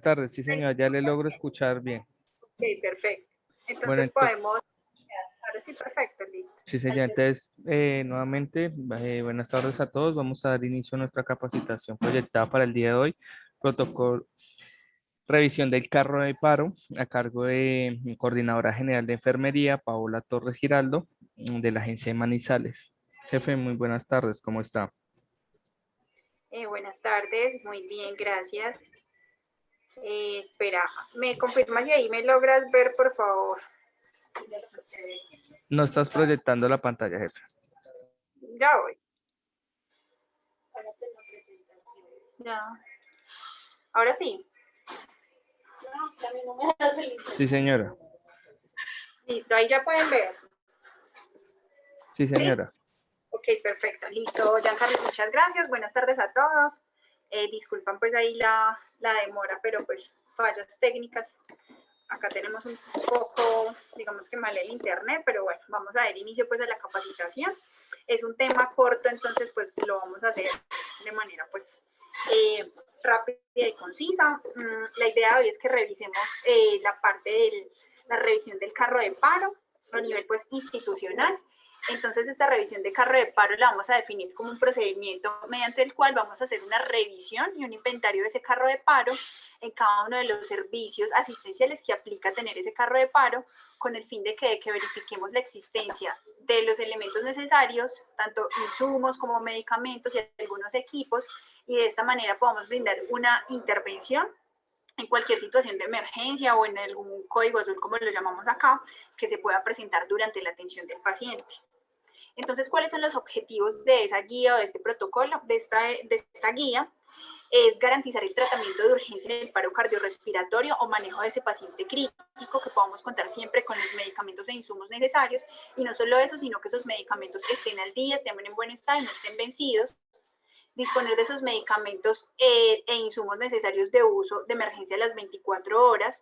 tardes, sí señor, ya le logro escuchar bien. Ok, perfecto. Bueno, Entonces podemos, ahora sí, perfecto, listo. sí señor, entonces nuevamente, buenas tardes a todos. Vamos a dar inicio a nuestra capacitación proyectada para el día de hoy. Protocolo, revisión del carro de paro a cargo de mi coordinadora general de enfermería, Paola Torres Giraldo, de la agencia de Manizales. Jefe, muy buenas tardes, ¿cómo está? Buenas tardes, muy bien, gracias. Espera, ¿me confirmas y ahí me logras ver, por favor? No estás proyectando la pantalla, jefe. Ya voy. Ya. Ahora sí. Sí señora, Listo, ahí ya pueden ver. sí ¿Sí? señora. Ok, perfecto. Listo, Giancarlo, muchas gracias. Buenas tardes a todos. Disculpan pues ahí la demora, pero pues fallas técnicas. Acá tenemos un poco, digamos que mal el internet, pero bueno, vamos a dar inicio pues a la capacitación. Es un tema corto, entonces pues lo vamos a hacer de manera pues rápida y concisa. La idea de hoy es que revisemos la parte de la revisión del carro de paro a nivel pues institucional. Entonces esta revisión de carro de paro la vamos a definir como un procedimiento mediante el cual vamos a hacer una revisión y un inventario de ese carro de paro en cada uno de los servicios asistenciales que aplica tener ese carro de paro, con el fin de que verifiquemos la existencia de los elementos necesarios, tanto insumos como medicamentos y algunos equipos, y de esta manera podamos brindar una intervención en cualquier situación de emergencia o en algún código azul, como lo llamamos acá, que se pueda presentar durante la atención del paciente. Entonces, ¿cuáles son los objetivos de esa guía o de este protocolo, de esta guía? Es garantizar el tratamiento de urgencia en el paro cardiorrespiratorio o manejo de ese paciente crítico, que podamos contar siempre con los medicamentos e insumos necesarios, y no solo eso, sino que esos medicamentos estén al día, estén en buen estado y no estén vencidos. Disponer de esos medicamentos e insumos necesarios de uso de emergencia a las 24 horas,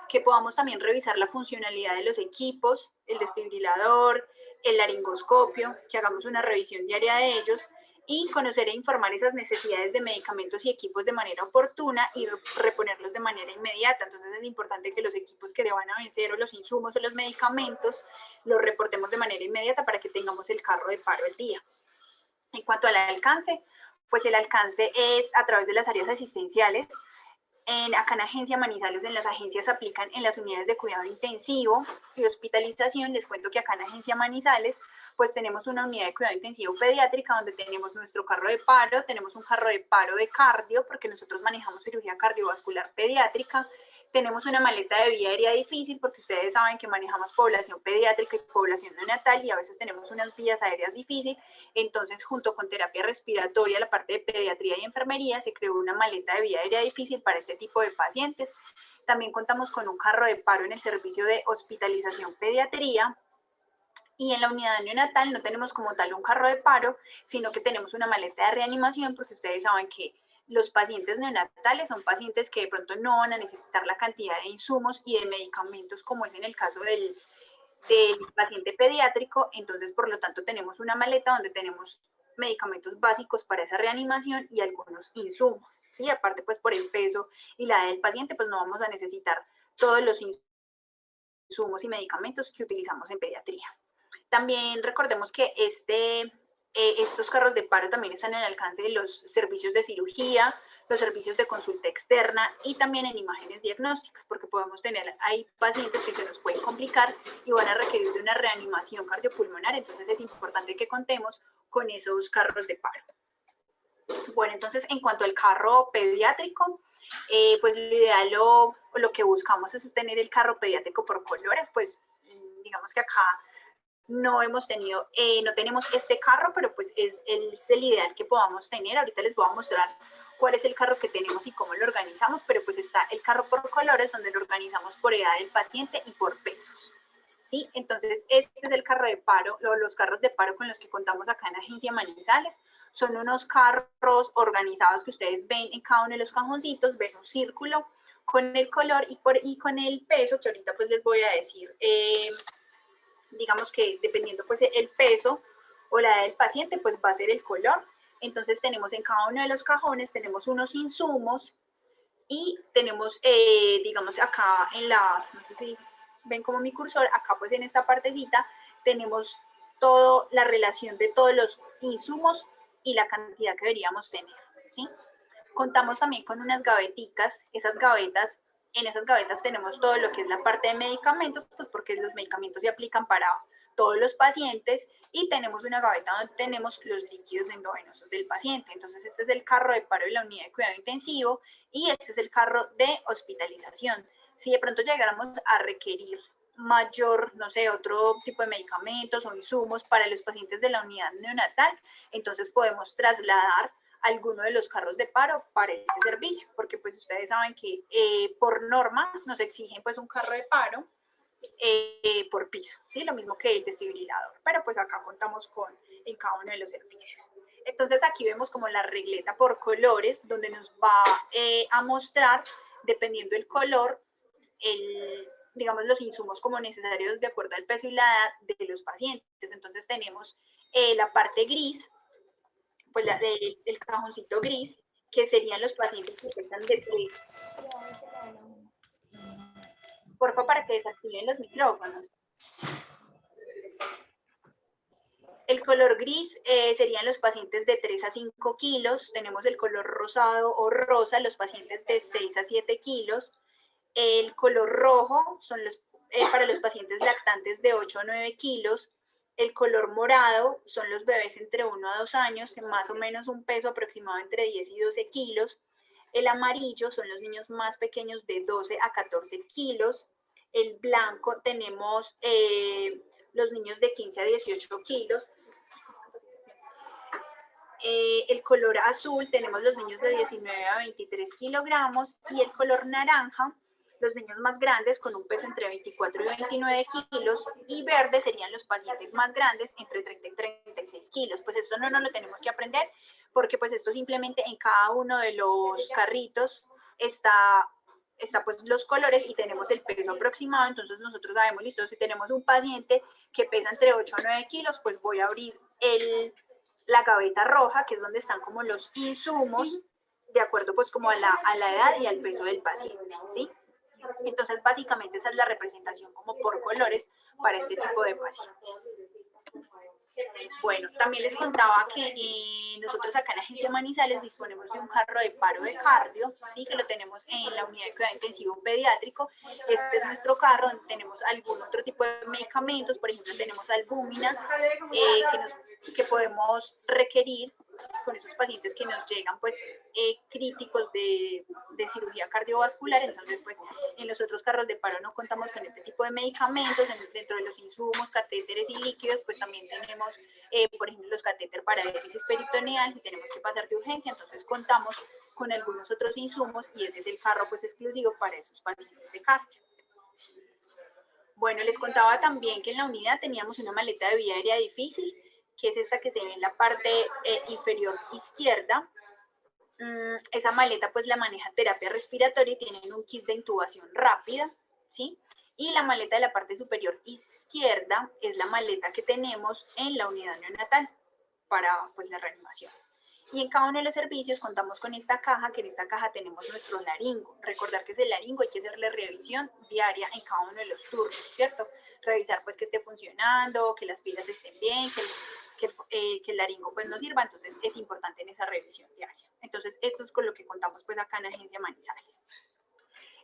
que podamos también revisar la funcionalidad de los equipos, el desfibrilador, el laringoscopio, que hagamos una revisión diaria de ellos, y conocer e informar esas necesidades de medicamentos y equipos de manera oportuna y reponerlos de manera inmediata. Entonces es importante que los equipos que van a vencer o los insumos o los medicamentos los reportemos de manera inmediata para que tengamos el carro de paro al día. En cuanto al alcance, pues el alcance es a través de las áreas asistenciales. Acá en Agencia Manizales, en las agencias aplican en las unidades de cuidado intensivo y hospitalización. Les cuento que acá en Agencia Manizales pues tenemos una unidad de cuidado intensivo pediátrica donde tenemos nuestro carro de paro, tenemos un carro de paro de cardio porque nosotros manejamos cirugía cardiovascular pediátrica, tenemos una maleta de vía aérea difícil porque ustedes saben que manejamos población pediátrica y población neonatal y a veces tenemos unas vías aéreas difíciles. Entonces, junto con terapia respiratoria, la parte de pediatría y enfermería, se creó una maleta de vía aérea difícil para este tipo de pacientes. También contamos con un carro de paro en el servicio de hospitalización pediatría. Y en la unidad neonatal no tenemos como tal un carro de paro, sino que tenemos una maleta de reanimación, porque ustedes saben que los pacientes neonatales son pacientes que de pronto no van a necesitar la cantidad de insumos y de medicamentos como es en el caso del paciente pediátrico. Entonces, por lo tanto, tenemos una maleta donde tenemos medicamentos básicos para esa reanimación y algunos insumos, ¿sí? Aparte, pues por el peso y la edad del paciente, pues no vamos a necesitar todos los insumos y medicamentos que utilizamos en pediatría. También recordemos que estos carros de paro también están al alcance de los servicios de cirugía, los servicios de consulta externa y también en imágenes diagnósticas, porque podemos tener, hay pacientes que se nos pueden complicar y van a requerir de una reanimación cardiopulmonar, entonces es importante que contemos con esos carros de paro. Bueno, entonces en cuanto al carro pediátrico, pues lo ideal o lo que buscamos es tener el carro pediátrico por colores, pues digamos que acá no hemos tenido, no tenemos este carro, pero pues es el ideal que podamos tener. Ahorita les voy a mostrar cuál es el carro que tenemos y cómo lo organizamos, pero pues está el carro por colores, donde lo organizamos por edad del paciente y por pesos, ¿sí? Entonces, este es el carro de paro, los carros de paro con los que contamos acá en Agencia Manizales. Son unos carros organizados que ustedes ven en cada uno de los cajoncitos, ven un círculo con el color y con el peso, que ahorita pues les voy a decir, digamos que dependiendo pues el peso o la edad del paciente, pues va a ser el color. Entonces tenemos en cada uno de los cajones, tenemos unos insumos y tenemos, digamos, acá en la, no sé si ven como mi cursor, acá pues en esta partecita tenemos toda la relación de todos los insumos y la cantidad que deberíamos tener, ¿sí? Contamos también con unas gaveticas, esas gavetas, en esas gavetas tenemos todo lo que es la parte de medicamentos, pues porque los medicamentos se aplican para todos los pacientes, y tenemos una gaveta donde tenemos los líquidos endovenosos del paciente. Entonces este es el carro de paro de la unidad de cuidado intensivo y este es el carro de hospitalización. Si de pronto llegáramos a requerir mayor, no sé, otro tipo de medicamentos o insumos para los pacientes de la unidad neonatal, entonces podemos trasladar alguno de los carros de paro para ese servicio, porque pues ustedes saben que por norma nos exigen pues un carro de paro por piso, ¿sí? Lo mismo que el desfibrilador, pero pues acá contamos con en cada uno de los servicios. Entonces aquí vemos como la regleta por colores, donde nos va a mostrar, dependiendo del color, digamos, los insumos como necesarios de acuerdo al peso y la edad de los pacientes. Entonces tenemos la parte gris, pues el cajoncito gris, que serían los pacientes que pesan de 3. Porfa, para que desactiven los micrófonos. El color gris serían los pacientes de 3 a 5 kilos. Tenemos el color rosado o rosa, los pacientes de 6 a 7 kilos. El color rojo son para los pacientes lactantes de 8 a 9 kilos. El color morado son los bebés entre 1 a 2 años, que más o menos un peso aproximado entre 10 y 12 kilos. El amarillo son los niños más pequeños de 12 a 14 kilos. El blanco tenemos los niños de 15 a 18 kilos. El color azul tenemos los niños de 19 a 23 kilogramos, y el color naranja, los niños más grandes con un peso entre 24 y 29 kilos, y verde serían los pacientes más grandes entre 30 y 36 kilos. Pues esto no nos lo tenemos que aprender, porque pues esto simplemente en cada uno de los carritos está pues los colores y tenemos el peso aproximado. Entonces nosotros sabemos, listo, si tenemos un paciente que pesa entre 8 a 9 kilos, pues voy a abrir la gaveta roja, que es donde están como los insumos, de acuerdo pues como a la edad y al peso del paciente, ¿sí? Entonces básicamente esa es la representación como por colores para este tipo de pacientes. Bueno, también les contaba que nosotros acá en la Agencia Manizales disponemos de un carro de paro de cardio, ¿sí? Que lo tenemos en la unidad de cuidado intensivo pediátrico. Este es nuestro carro, donde tenemos algún otro tipo de medicamentos. Por ejemplo, tenemos albúmina, que podemos requerir con esos pacientes que nos llegan pues críticos de cirugía cardiovascular. Entonces pues en los otros carros de paro no contamos con este tipo de medicamentos. Dentro de los insumos, catéteres y líquidos, pues también tenemos por ejemplo los catéteres para diálisis peritoneal si tenemos que pasar de urgencia. Entonces contamos con algunos otros insumos, y este es el carro pues exclusivo para esos pacientes de cardio. Bueno, les contaba también que en la unidad teníamos una maleta de vía aérea difícil, que es esta que se ve en la parte inferior izquierda. Esa maleta pues la maneja terapia respiratoria y tienen un kit de intubación rápida, ¿sí? Y la maleta de la parte superior izquierda es la maleta que tenemos en la unidad neonatal para pues la reanimación. Y en cada uno de los servicios contamos con esta caja, que en esta caja tenemos nuestro laringo. Recordar que es el laringo, hay que hacerle revisión diaria en cada uno de los turnos, ¿cierto? Revisar pues que esté funcionando, que las pilas estén bien, que el laringo pues no sirva. Entonces es importante en esa revisión diaria. Entonces esto es con lo que contamos pues acá en la Agencia Manizales.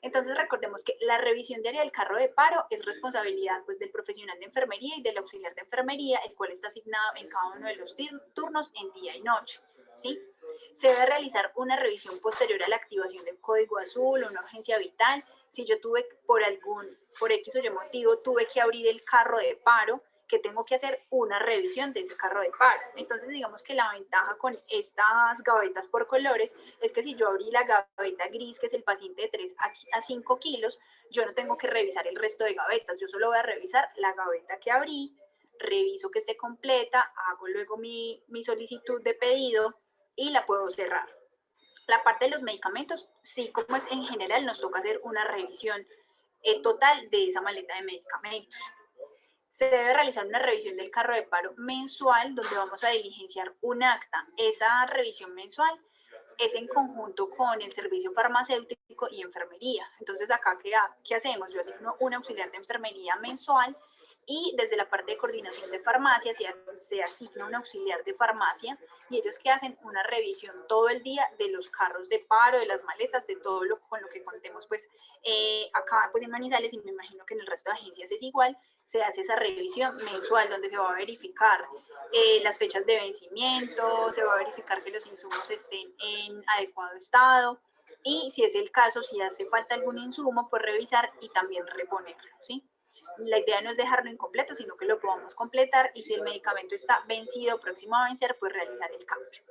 Entonces recordemos que la revisión diaria del carro de paro es responsabilidad pues del profesional de enfermería y del auxiliar de enfermería, el cual está asignado en cada uno de los turnos en día y noche, ¿sí? Se debe realizar una revisión posterior a la activación del código azul o una urgencia vital. Si yo tuve por X o Y motivo, tuve que abrir el carro de paro, que tengo que hacer una revisión de ese carro de paro. Entonces digamos que la ventaja con estas gavetas por colores es que si yo abrí la gaveta gris, que es el paciente de 3 a 5 kilos, yo no tengo que revisar el resto de gavetas, yo solo voy a revisar la gaveta que abrí, reviso que esté completa, hago luego mi solicitud de pedido y la puedo cerrar. La parte de los medicamentos, sí, como es en general, nos toca hacer una revisión total de esa maleta de medicamentos. Se debe realizar una revisión del carro de paro mensual, donde vamos a diligenciar un acta. Esa revisión mensual es en conjunto con el servicio farmacéutico y enfermería. Entonces acá, ¿qué hacemos? Yo asigno un auxiliar de enfermería mensual y desde la parte de coordinación de farmacia se asigna un auxiliar de farmacia y ellos que hacen una revisión todo el día de los carros de paro, de las maletas, de todo lo con lo que contemos pues acá pues en Manizales, y me imagino que en el resto de agencias es igual, se hace esa revisión mensual donde se va a verificar las fechas de vencimiento, se va a verificar que los insumos estén en adecuado estado y si es el caso, si hace falta algún insumo, pues revisar y también reponerlo, ¿sí? La idea no es dejarlo incompleto, sino que lo podamos completar y si el medicamento está vencido o próximo a vencer, pues realizar el cambio.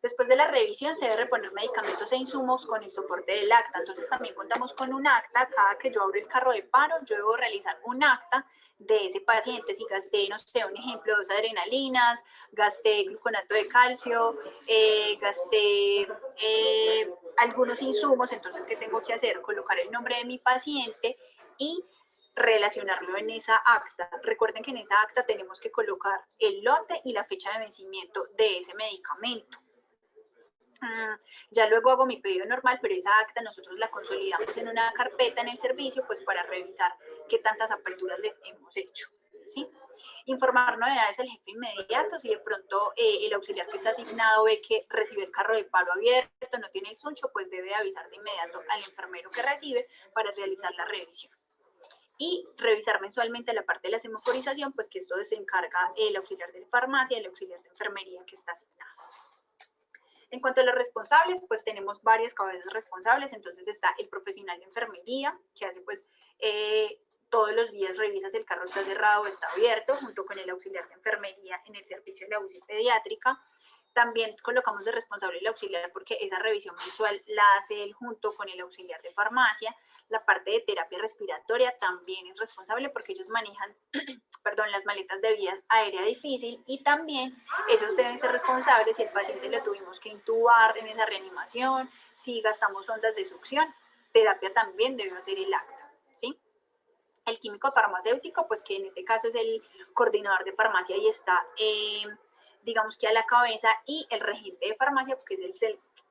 Después de la revisión se debe reponer medicamentos e insumos con el soporte del acta. Entonces también contamos con un acta. Cada que yo abro el carro de paro, yo debo realizar un acta de ese paciente. Si gasté, no sé, un ejemplo, 2 adrenalinas, gasté gluconato de calcio, gasté algunos insumos, entonces, ¿qué tengo que hacer? Colocar el nombre de mi paciente y relacionarlo en esa acta. Recuerden que en esa acta tenemos que colocar el lote y la fecha de vencimiento de ese medicamento. Ya luego hago mi pedido normal, pero esa acta nosotros la consolidamos en una carpeta en el servicio, pues para revisar qué tantas aperturas les hemos hecho, ¿sí? Informar novedades al jefe inmediato, si de pronto el auxiliar que está asignado ve que recibe el carro de paro abierto, no tiene el suncho, pues debe avisar de inmediato al enfermero que recibe para realizar la revisión. Y revisar mensualmente la parte de la semaforización, pues que esto se encarga el auxiliar de farmacia y el auxiliar de enfermería que está asignado. En cuanto a los responsables, pues tenemos varias cabezas responsables, entonces está el profesional de enfermería, que hace pues todos los días revisa si el carro está cerrado o está abierto, junto con el auxiliar de enfermería en el servicio de la UCI pediátrica. También colocamos de responsable el auxiliar porque esa revisión mensual la hace él junto con el auxiliar de farmacia. La parte de terapia respiratoria también es responsable porque ellos manejan las maletas de vía aérea difícil y también ellos deben ser responsables si el paciente lo tuvimos que intubar en esa reanimación, si gastamos ondas de succión, terapia también debe hacer el acta, ¿sí? El químico farmacéutico, pues que en este caso es el coordinador de farmacia y está, digamos que a la cabeza, y el regente de farmacia, porque es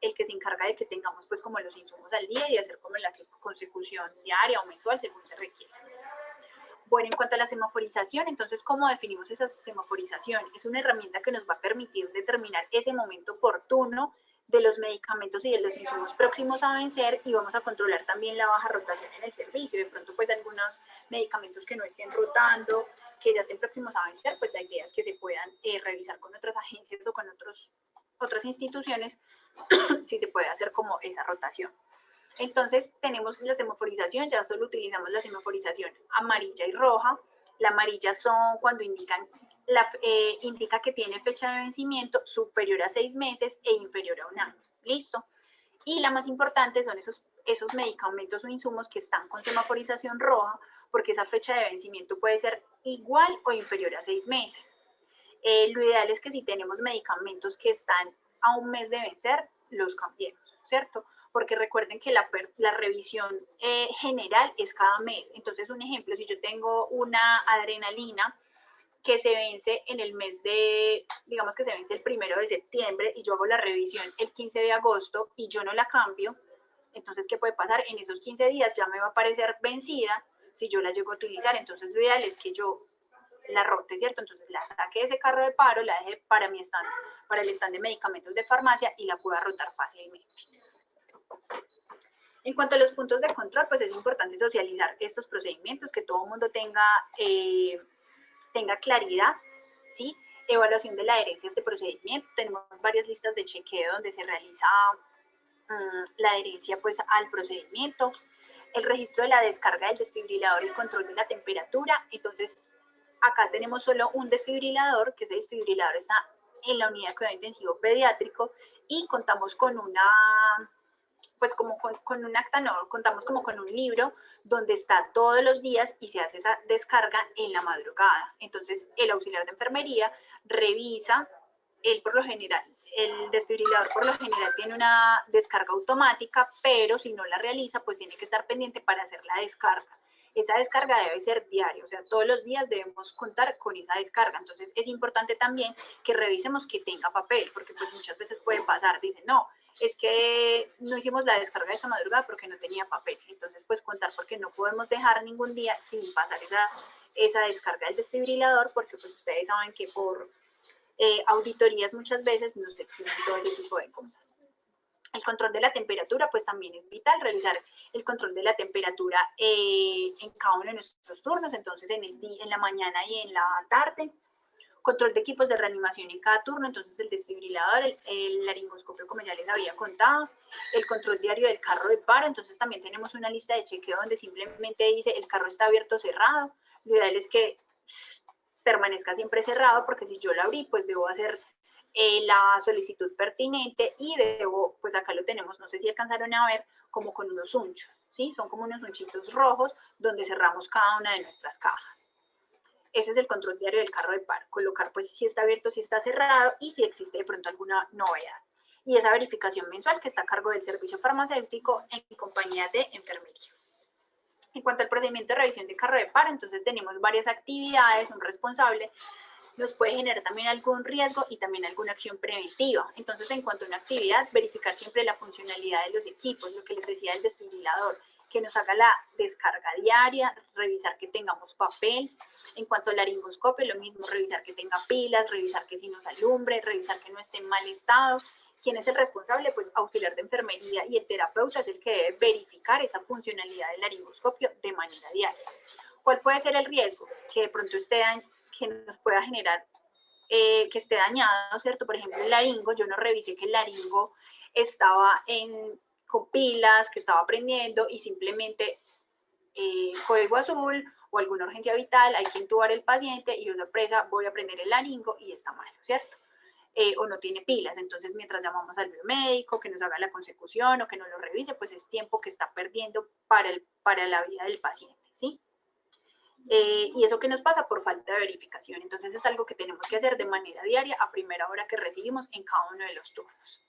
el que se encarga de que tengamos pues como los insumos al día y hacer como la consecución diaria o mensual según se requiera. Bueno, en cuanto a la semaforización, entonces, ¿cómo definimos esa semaforización? Es una herramienta que nos va a permitir determinar ese momento oportuno de los medicamentos y de los insumos próximos a vencer y vamos a controlar también la baja rotación en el servicio. De pronto, pues, algunos medicamentos que no estén rotando, que ya estén próximos a vencer, pues la idea es que se puedan revisar con otras agencias o con otras instituciones si se puede hacer como esa rotación. Entonces tenemos la semaforización, ya solo utilizamos la semaforización amarilla y roja. La amarilla son cuando indica que tiene fecha de vencimiento superior a 6 meses e inferior a 1 año. Listo. Y la más importante son esos medicamentos o insumos que están con semaforización roja, porque esa fecha de vencimiento puede ser igual o inferior a 6 meses. Lo ideal es que si tenemos medicamentos que están a 1 mes de vencer, los cambiemos, ¿cierto? Porque recuerden que la revisión general es cada mes. Entonces, un ejemplo, si yo tengo una adrenalina que se vence en el mes de, digamos que se vence el 1 de septiembre y yo hago la revisión el 15 de agosto y yo no la cambio, entonces, ¿qué puede pasar? En esos 15 días ya me va a parecer vencida si yo la llego a utilizar. Entonces, lo ideal es que yo la rote, ¿cierto? Entonces, la saque de ese carro de paro, la deje para mi stand, para el stand de medicamentos de farmacia y la pueda rotar fácilmente. En cuanto a los puntos de control, pues es importante socializar estos procedimientos, que todo el mundo tenga claridad, ¿sí? Evaluación de la adherencia a este procedimiento. Tenemos varias listas de chequeo donde se realiza la adherencia pues, al procedimiento. El registro de la descarga del desfibrilador y el control de la temperatura. Entonces, acá tenemos solo un desfibrilador, que ese desfibrilador está en la unidad de cuidado intensivo pediátrico y contamos con pues como con un acta, no, contamos como con un libro donde está todos los días y se hace esa descarga en la madrugada. Entonces, el auxiliar de enfermería revisa, por lo general, el desfibrilador por lo general tiene una descarga automática, pero si no la realiza, pues tiene que estar pendiente para hacer la descarga. Esa descarga debe ser diaria, o sea, todos los días debemos contar con esa descarga. Entonces, es importante también que revisemos que tenga papel, porque pues muchas veces puede pasar, dicen, no, es que no hicimos la descarga de esa madrugada porque no tenía papel. Entonces, pues contar porque no podemos dejar ningún día sin pasar esa descarga del desfibrilador, porque pues ustedes saben que por auditorías muchas veces nos exigen todo ese tipo de cosas. El control de la temperatura, pues también es vital realizar el control de la temperatura en cada uno de nuestros turnos, entonces en la mañana y en la tarde. Control de equipos de reanimación en cada turno, entonces el desfibrilador, el laringoscopio, como ya les había contado, el control diario del carro de paro, entonces también tenemos una lista de chequeo donde simplemente dice el carro está abierto o cerrado. Lo ideal es que permanezca siempre cerrado, porque si yo lo abrí, pues debo hacer la solicitud pertinente y debo, pues acá lo tenemos, no sé si alcanzaron a ver, como con unos unchos, ¿sí? Son como unos unchitos rojos donde cerramos cada una de nuestras cajas. Ese es el control diario del carro de paro, colocar pues si está abierto, si está cerrado y si existe de pronto alguna novedad. Y esa verificación mensual que está a cargo del servicio farmacéutico en compañía de enfermería. En cuanto al procedimiento de revisión de carro de paro, entonces tenemos varias actividades, un responsable, nos puede generar también algún riesgo y también alguna acción preventiva. Entonces, en cuanto a una actividad, verificar siempre la funcionalidad de los equipos, lo que les decía del desfibrilador, que nos haga la descarga diaria, revisar que tengamos papel. En cuanto al laringoscopio, lo mismo, revisar que tenga pilas, revisar que si nos alumbre, revisar que no esté en mal estado. ¿Quién es el responsable? Pues auxiliar de enfermería, y el terapeuta es el que debe verificar esa funcionalidad del laringoscopio de manera diaria. ¿Cuál puede ser el riesgo? Que de pronto que nos pueda generar que esté dañado, ¿cierto? Por ejemplo, el laringo, yo no revisé que el laringo estaba con pilas, que estaba prendiendo y simplemente código azul o alguna urgencia vital, hay que intubar el paciente y yo, sorpresa, voy a prender el laringo y está mal, ¿cierto? O no tiene pilas, entonces mientras llamamos al biomédico que nos haga la consecución o que nos lo revise, pues es tiempo que está perdiendo para la vida del paciente, ¿sí? Y eso que nos pasa por falta de verificación. Entonces es algo que tenemos que hacer de manera diaria a primera hora que recibimos en cada uno de los turnos.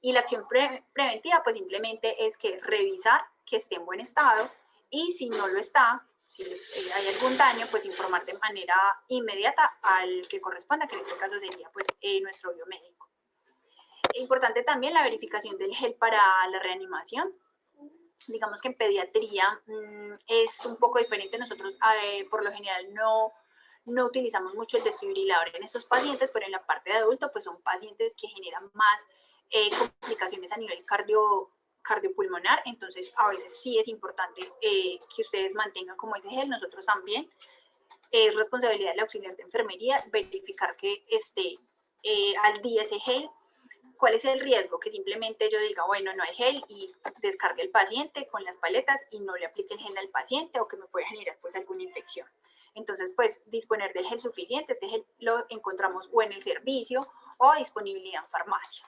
Y la acción preventiva pues simplemente es que revisar que esté en buen estado y si no lo está, si hay algún daño, pues informar de manera inmediata al que corresponda, que en este caso sería pues nuestro biomédico. Importante también la verificación del gel para la reanimación. Digamos que en pediatría es un poco diferente. Nosotros por lo general no utilizamos mucho el desfibrilador en estos pacientes, pero en la parte de adulto pues son pacientes que generan más complicaciones a nivel cardiopulmonar, entonces a veces sí es importante que ustedes mantengan como ese gel. Nosotros también es responsabilidad del auxiliar de enfermería verificar que esté al día ese gel. ¿Cuál es el riesgo? Que simplemente yo diga, bueno, no hay gel y descargue el paciente con las paletas y no le aplique el gel al paciente, o que me pueda generar pues alguna infección. Entonces, pues disponer del gel suficiente. Este gel lo encontramos o en el servicio o a disponibilidad en farmacia.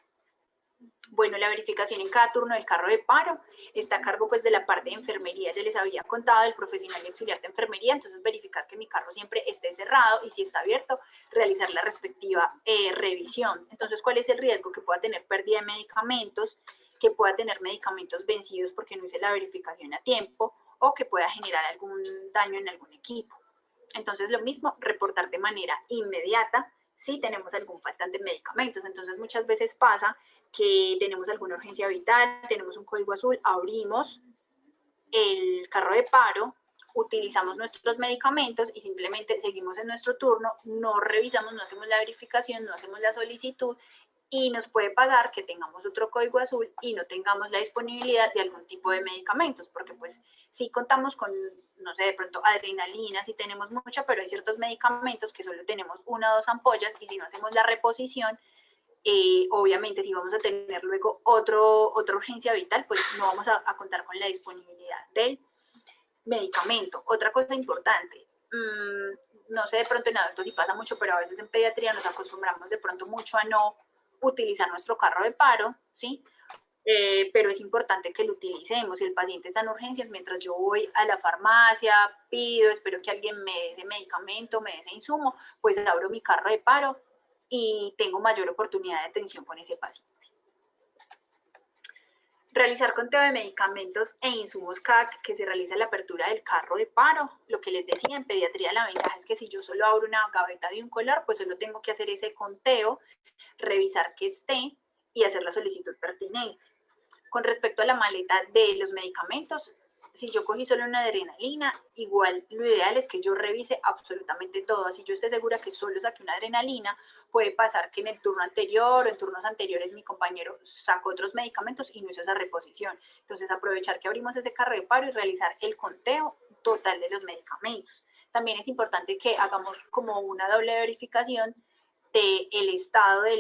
Bueno, la verificación en cada turno del carro de paro está a cargo pues de la parte de enfermería. Ya les había contado del profesional y auxiliar de enfermería, entonces verificar que mi carro siempre esté cerrado y si está abierto, realizar la respectiva revisión. Entonces, ¿cuál es el riesgo? Que pueda tener pérdida de medicamentos, que pueda tener medicamentos vencidos porque no hice la verificación a tiempo, o que pueda generar algún daño en algún equipo. Entonces, lo mismo, reportar de manera inmediata si tenemos algún faltante de medicamentos. Entonces, muchas veces pasa que tenemos alguna urgencia vital, tenemos un código azul, abrimos el carro de paro, utilizamos nuestros medicamentos y simplemente seguimos en nuestro turno, no revisamos, no hacemos la verificación, no hacemos la solicitud, y nos puede pasar que tengamos otro código azul y no tengamos la disponibilidad de algún tipo de medicamentos, porque pues sí contamos con, no sé, de pronto adrenalina, sí tenemos mucha, pero hay ciertos medicamentos que solo tenemos 1 o 2 ampollas, y si no hacemos la reposición, obviamente si vamos a tener luego otra urgencia vital, pues no vamos a contar con la disponibilidad del medicamento. Otra cosa importante, no sé de pronto en adultos si pasa mucho, pero a veces en pediatría nos acostumbramos de pronto mucho a no utilizar nuestro carro de paro, ¿sí? Pero es importante que lo utilicemos. Si el paciente está en urgencias, mientras yo voy a la farmacia, pido, espero que alguien me dé ese medicamento, me dé ese insumo, pues abro mi carro de paro y tengo mayor oportunidad de atención con ese paciente. Realizar conteo de medicamentos e insumos cada que se realiza la apertura del carro de paro. Lo que les decía, en pediatría la ventaja es que si yo solo abro una gaveta de un color, pues solo tengo que hacer ese conteo, revisar que esté, y hacer la solicitud pertinente. Con respecto a la maleta de los medicamentos, si yo cogí solo una adrenalina, igual lo ideal es que yo revise absolutamente todo. Así yo esté segura que solo saqué una adrenalina, puede pasar que en el turno anterior o en turnos anteriores mi compañero sacó otros medicamentos y no hizo esa reposición. Entonces aprovechar que abrimos ese carro de paro y realizar el conteo total de los medicamentos. También es importante que hagamos como una doble verificación del estado de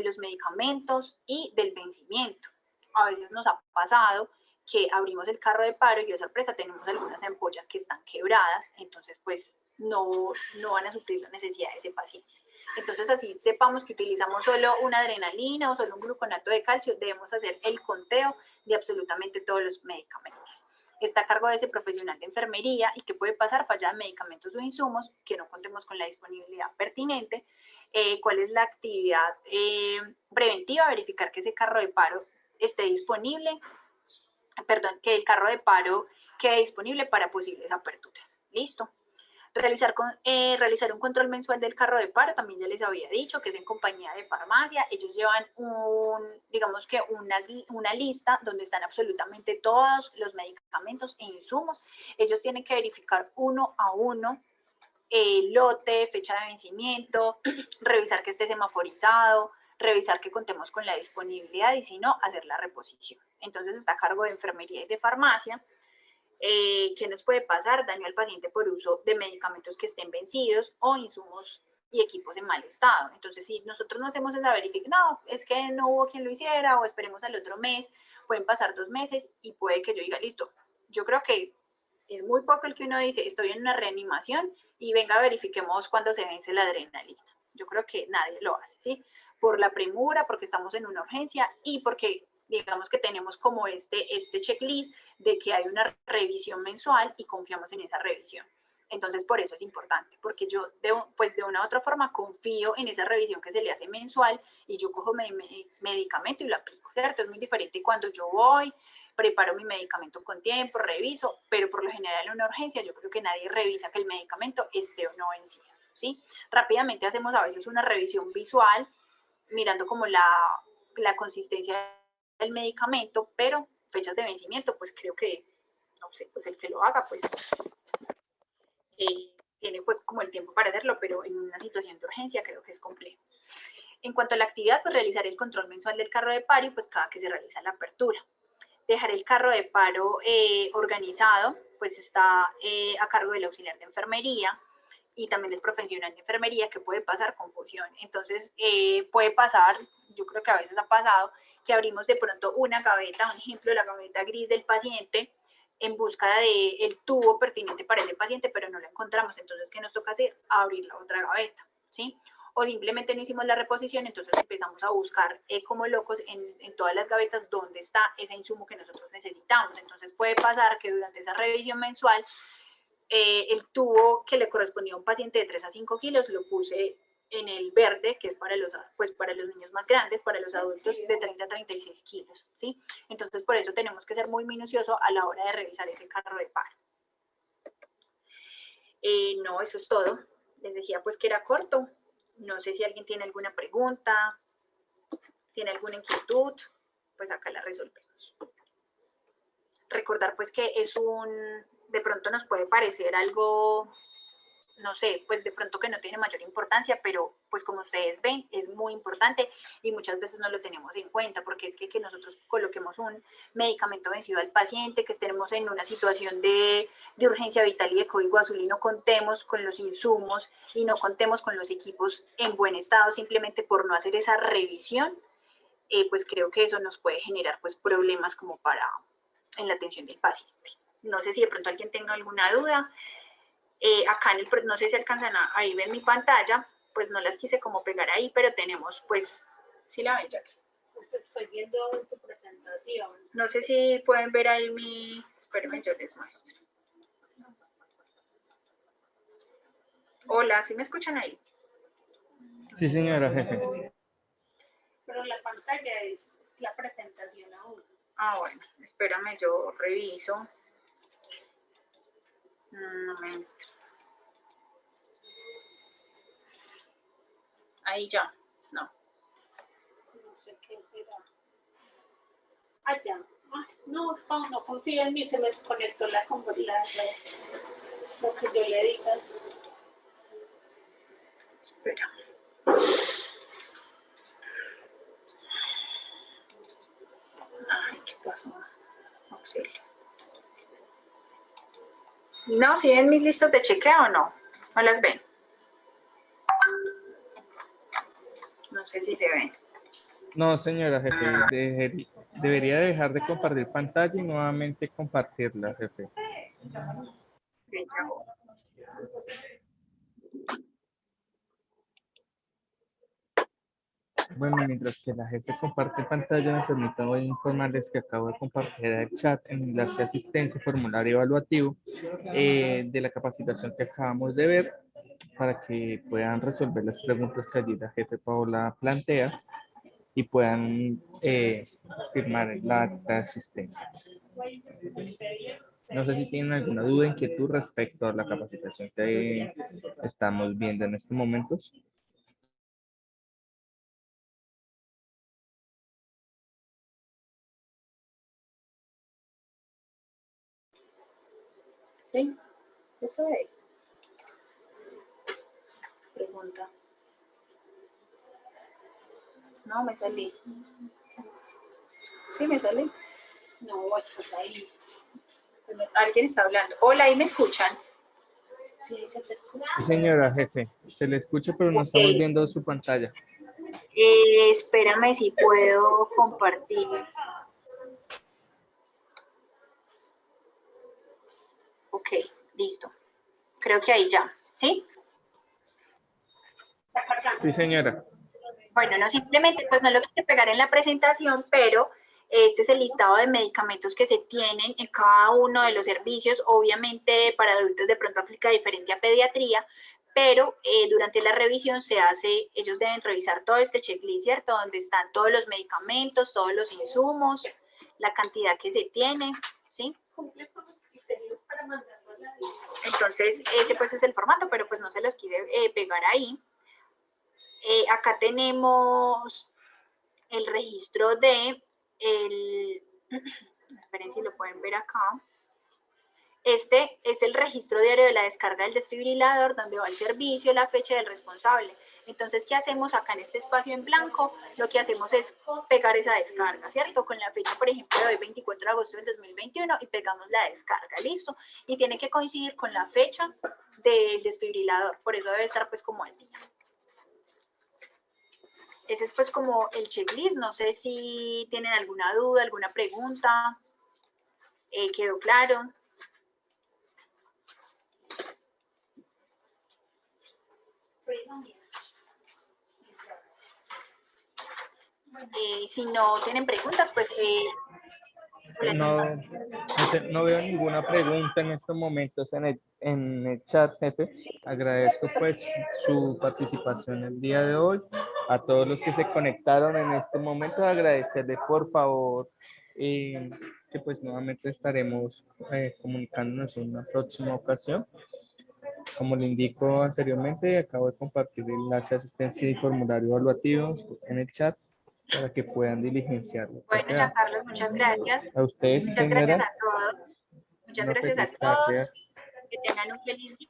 los medicamentos y del vencimiento. A veces nos ha pasado que abrimos el carro de paro y, oh sorpresa, tenemos algunas ampollas que están quebradas, entonces pues no van a suplir la necesidad de ese paciente. Entonces así sepamos que utilizamos solo una adrenalina o solo un gluconato de calcio, debemos hacer el conteo de absolutamente todos los medicamentos. Está a cargo de ese profesional de enfermería y que puede pasar falla de medicamentos o insumos, que no contemos con la disponibilidad pertinente. ¿Cuál es la actividad preventiva? Verificar que ese carro de paro esté disponible, que el carro de paro quede disponible para posibles aperturas. Listo. Realizar un control mensual del carro de paro, también ya les había dicho que es en compañía de farmacia. Ellos llevan digamos que una lista donde están absolutamente todos los medicamentos e insumos. Ellos tienen que verificar uno a uno lote, fecha de vencimiento, revisar que esté semaforizado, revisar que contemos con la disponibilidad y si no, hacer la reposición. Entonces está a cargo de enfermería y de farmacia. ¿Qué nos puede pasar? Daño al paciente por uso de medicamentos que estén vencidos o insumos y equipos en mal estado. Entonces, si nosotros no hacemos esa verificación, no, es que no hubo quien lo hiciera o esperemos al otro mes, pueden pasar 2 meses y puede que yo diga, listo, yo creo que es muy poco el que uno dice, estoy en una reanimación y venga, verifiquemos cuándo se vence la adrenalina. Yo creo que nadie lo hace, ¿sí? Por la premura, porque estamos en una urgencia y porque digamos que tenemos como este checklist de que hay una revisión mensual y confiamos en esa revisión. Entonces, por eso es importante, porque yo pues de una u otra forma confío en esa revisión que se le hace mensual y yo cojo mi medicamento y lo aplico, ¿cierto? Es muy diferente cuando yo voy, preparo mi medicamento con tiempo, reviso, pero por lo general en una urgencia yo creo que nadie revisa que el medicamento esté o no vencido, ¿sí? Rápidamente hacemos a veces una revisión visual, mirando como la consistencia del medicamento, pero fechas de vencimiento, pues creo que, no sé, pues el que lo haga, pues tiene pues como el tiempo para hacerlo, pero en una situación de urgencia creo que es complejo. En cuanto a la actividad, pues realizar el control mensual del carro de paro y pues cada que se realiza la apertura. Dejar el carro de paro organizado, pues está a cargo del auxiliar de enfermería y también del profesional de enfermería, que puede pasar confusión. Entonces, puede pasar, yo creo que a veces ha pasado, que abrimos de pronto una gaveta, un ejemplo, la gaveta gris del paciente, en busca del tubo pertinente para ese paciente, pero no lo encontramos. Entonces, ¿qué nos toca hacer? Abrir la otra gaveta, ¿sí? O simplemente no hicimos la reposición, entonces empezamos a buscar como locos en todas las gavetas dónde está ese insumo que nosotros necesitamos. Entonces puede pasar que durante esa revisión mensual el tubo que le correspondía a un paciente de 3 a 5 kilos lo puse en el verde, que es para los niños más grandes, para los adultos de 30 a 36 kilos, ¿sí? Entonces por eso tenemos que ser muy minuciosos a la hora de revisar ese carro de paro. No, eso es todo. Les decía pues que era corto. No sé si alguien tiene alguna pregunta, tiene alguna inquietud, pues acá la resolvemos. Recordar pues que de pronto nos puede parecer algo, no sé, pues de pronto que no tiene mayor importancia, pero pues como ustedes ven, es muy importante y muchas veces no lo tenemos en cuenta, porque es que nosotros coloquemos un medicamento vencido al paciente, que estemos en una situación de urgencia vital y de código azul y no contemos con los insumos y no contemos con los equipos en buen estado simplemente por no hacer esa revisión, pues creo que eso nos puede generar pues problemas como en la atención del paciente. No sé si de pronto alguien tenga alguna duda. Acá no sé si alcanzan ahí ven mi pantalla, pues no las quise como pegar ahí, pero tenemos pues, ¿sí la ven, Jackie? Pues estoy viendo tu presentación. No sé si pueden ver ahí espérenme, yo les muestro. Hola, ¿sí me escuchan ahí? Sí, señora jefe. Pero la pantalla es la presentación aún. Ah, bueno, espérame, yo reviso. Un momento. Ahí ya, no. No sé. sé qué será. Allá. No, no confía en mí, se me desconectó la lo que yo le digas. Espera. Ay, ¿qué pasó? Auxilio. No, ¿sí ven mis listas de chequeo o no? ¿No las ven? No sé si se ven. No, señora jefe, debería dejar de compartir pantalla y nuevamente compartirla, jefe. Sí, ya voy. Bueno, mientras que la jefe comparte pantalla, me permito hoy informarles que acabo de compartir el chat en enlace de asistencia y formulario evaluativo de la capacitación que acabamos de ver para que puedan resolver las preguntas que allí la jefe Paola plantea y puedan firmar la acta de asistencia. No sé si tienen alguna duda, inquietud respecto a la capacitación que estamos viendo en estos momentos. Sí, eso es. Pregunta. No, me salí. Sí, me salí. No, estás ahí. Alguien está hablando. Hola, ¿ahí me escuchan? Sí, se te escucha. Sí, señora jefe, se le escucha, pero no Ok. estamos viendo su pantalla. Espérame si puedo compartir. Ok, listo. Creo que ahí ya. ¿Sí? Está cargando. Sí, señora. Bueno, no simplemente, pues no lo quiero pegar en la presentación, pero este es el listado de medicamentos que se tienen en cada uno de los servicios. Obviamente para adultos de pronto aplica diferente a pediatría, pero durante la revisión se hace, ellos deben revisar todo este checklist, ¿cierto? Donde están todos los medicamentos, todos los insumos, la cantidad que se tiene, ¿sí? Cumple con los criterios para mandarlo a la vida. Entonces ese pues es el formato, pero pues no se los quiere pegar ahí. Acá tenemos el registro de esperen si lo pueden ver acá. Este es el registro diario de la descarga del desfibrilador, donde va el servicio, la fecha del responsable. Entonces, ¿qué hacemos acá en este espacio en blanco? Lo que hacemos es pegar esa descarga, ¿cierto? Con la fecha, por ejemplo, de hoy, 24 de agosto del 2021, y pegamos la descarga, ¿listo? Y tiene que coincidir con la fecha del desfibrilador, por eso debe estar pues como al día. Ese es pues como el checklist, no sé si tienen alguna duda, alguna pregunta, ¿quedó claro? Si no tienen preguntas, pues... No veo ninguna pregunta en estos momentos en el chat, jefe. Agradezco pues su participación el día de hoy. A todos los que se conectaron en este momento, agradecerle por favor que pues nuevamente estaremos comunicándonos en una próxima ocasión. Como le indico anteriormente, acabo de compartir el enlace de asistencia y formulario evaluativo en el chat para que puedan diligenciarlo. Bueno, Giancarlos, muchas gracias. A ustedes, Muchas gracias señora. a todos. Muchas Una gracias a feliz tarde. todos. Que tengan un feliz día.